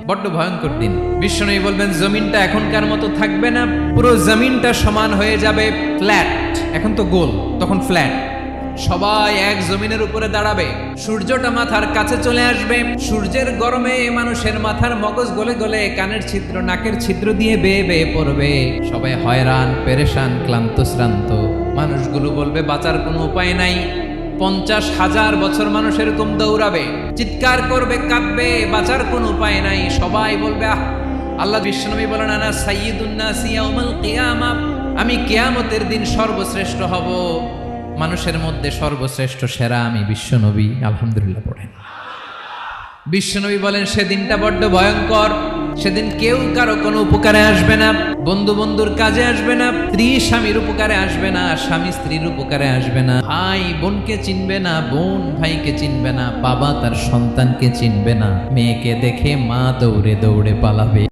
বড্ড ভয়ঙ্কর দিন। বিশ্বনবী বলবেন জমিনটা এখনকার মতো থাকবে না, পুরো জমিনটা সমান হয়ে যাবে ফ্ল্যাট। এখন তো গোল, তখন ফ্ল্যাট। সবাই এক জমিনের উপরে দাঁড়াবে, সূর্যটা মাথার কাছে চলে আসবে, সূর্যের গরমে মানুষের মাথার মগজ গলে গলে কানের ছিদ্র নাকের ছিদ্র দিয়ে বেয়ে বেয়ে পড়বে। সবাই হয়রান, পেরেশান, ক্লান্ত শ্রান্ত। মানুষগুলো বলবে বাঁচার কোনো উপায় নাই। 50,000 বছর মানুষ এরকম দৌড়াবে, চিৎকার করবে, কাঁদবে, বাঁচার কোনো উপায় নাই। সবাই বলবে আহ। আল্লাহ বিশ্বনবী বলেন আনা সাইয়্যিদুন নাসি ইয়াউমাল কিয়ামা, আমি কিয়ামতের দিন সর্বশ্রেষ্ঠ হব, মানুষের মধ্যে সর্বশ্রেষ্ঠ সেরা আমি বিশ্বনবী। আলহামদুলিল্লাহ পড়েন। বিশ্বনবী বলেন সেদিনটা বড্ড ভয়ঙ্কর। সেদিন কেউ কারো কোনো উপকারে আসবে না, বন্ধু বন্ধুর কাজে আসবে না, স্ত্রী স্বামীর উপকারে আসবে না, স্বামী স্ত্রীর উপকারে আসবে না, ভাই বোনকে চিনবে না, বোন ভাইকে চিনবে না, বাবা তার সন্তানকে চিনবে না। মেয়েকে দেখে মা দৌড়ে দৌড়ে পালাবে।